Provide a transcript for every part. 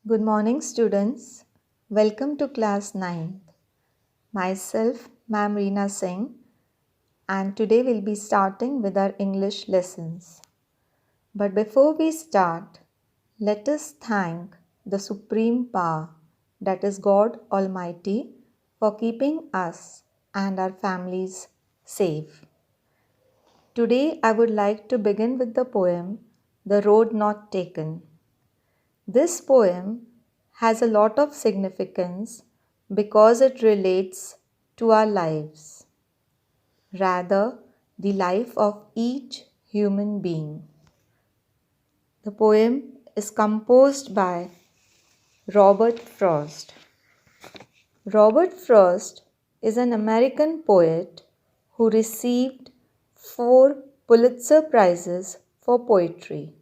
Good morning, students. Welcome to class 9th. Myself, Ma'am Reena Singh, and today we'll be starting with our English lessons. But before we start, let us thank the Supreme Power, that is God Almighty, for keeping us and our families safe. Today I would like to begin with the poem The Road Not Taken. This poem has a lot of significance because it relates to our lives, rather, the life of each human being. The poem is composed by Robert Frost. Robert Frost is an American poet who received 4 Pulitzer Prizes for poetry.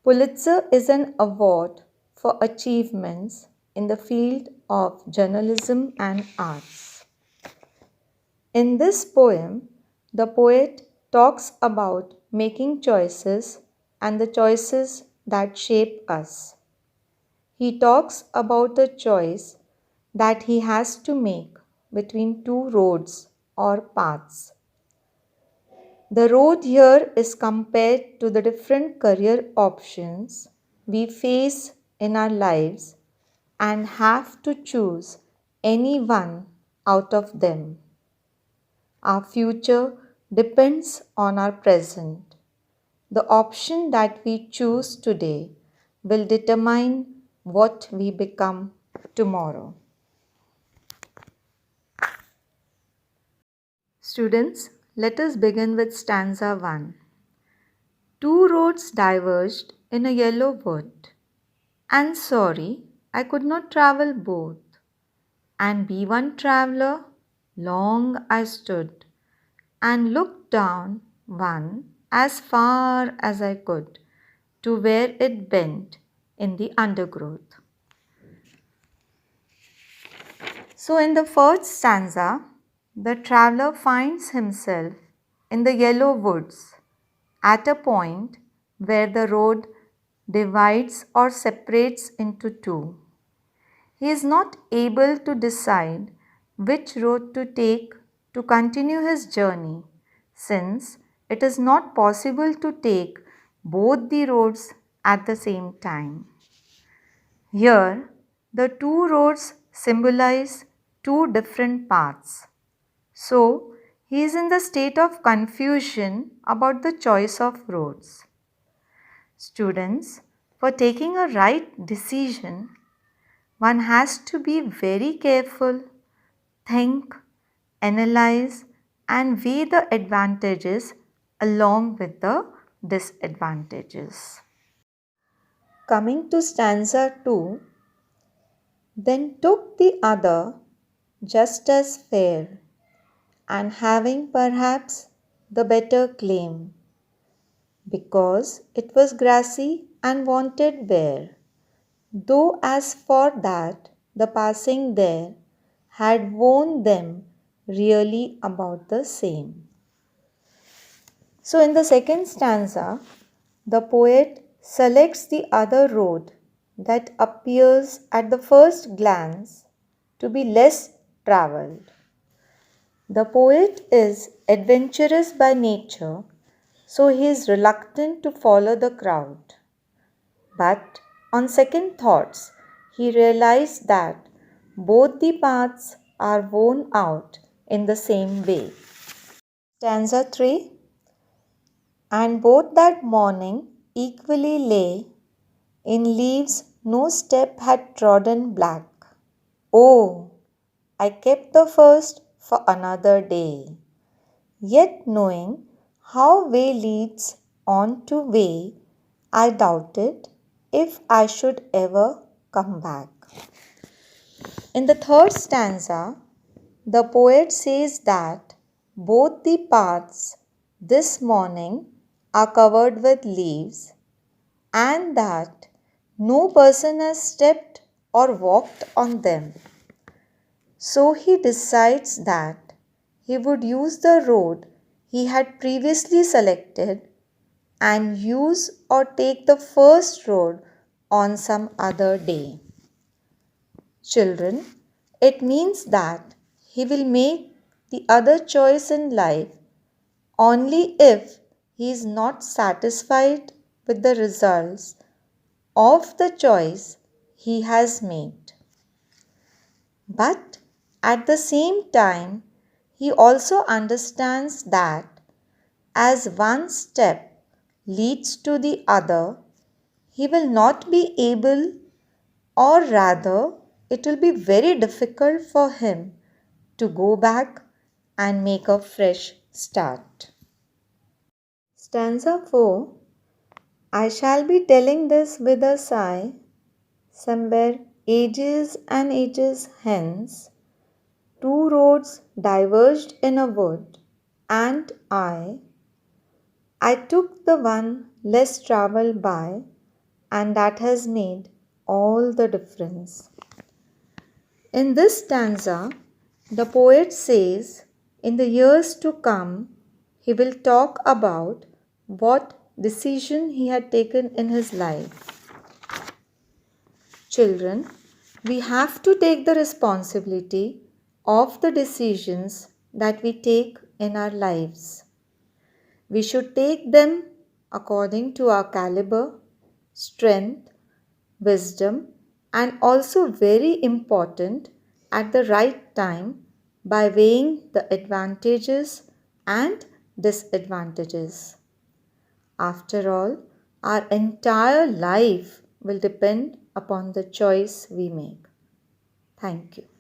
Pulitzer is an award for achievements in the field of journalism and arts. In this poem, the poet talks about making choices and the choices that shape us. He talks about the choice that he has to make between 2 roads or paths. The road here is compared to the different career options we face in our lives and have to choose any one out of them. Our future depends on our present. The option that we choose today will determine what we become tomorrow. Students, let us begin with stanza 1. 2 roads diverged in a yellow wood, and sorry, I could not travel both. And be one traveller, long I stood, and looked down one as far as I could, to where it bent in the undergrowth. So in the first stanza, the traveller finds himself in the yellow woods at a point where the road divides or separates into 2. He is not able to decide which road to take to continue his journey, since it is not possible to take both the roads at the same time. Here, the 2 roads symbolize 2 different paths. So, he is in the state of confusion about the choice of roads. Students, for taking a right decision, one has to be very careful, think, analyze, and weigh the advantages along with the disadvantages. Coming to stanza 2, then took the other just as fair, and having perhaps the better claim, because it was grassy and wanted bare, though as for that the passing there had warned them really about the same. So in the second stanza, the poet selects the other road that appears at the first glance to be less travelled. The poet is adventurous by nature, so he is reluctant to follow the crowd. But on second thoughts, he realized that both the paths are worn out in the same way. Stanza 3. And both that morning equally lay in leaves no step had trodden black. Oh, I kept the first for another day. Yet knowing how way leads on to way, I doubted if I should ever come back. In the third stanza, the poet says that both the paths this morning are covered with leaves and that no person has stepped or walked on them. So he decides that he would use the road he had previously selected and use or take the first road on some other day. Children, it means that he will make the other choice in life only if he is not satisfied with the results of the choice he has made. But at the same time, he also understands that as one step leads to the other, he will not be able, or rather, it will be very difficult for him to go back and make a fresh start. Stanza 4. I shall be telling this with a sigh, somewhere ages and ages hence. Two roads diverged in a wood, and I took the one less travelled by, and that has made all the difference. In this stanza, the poet says, in the years to come, he will talk about what decision he had taken in his life. Children, we have to take the responsibility of the decisions that we take in our lives. We should take them according to our caliber, strength, wisdom, and also very important at the right time by weighing the advantages and disadvantages. After all, our entire life will depend upon the choice we make. Thank you.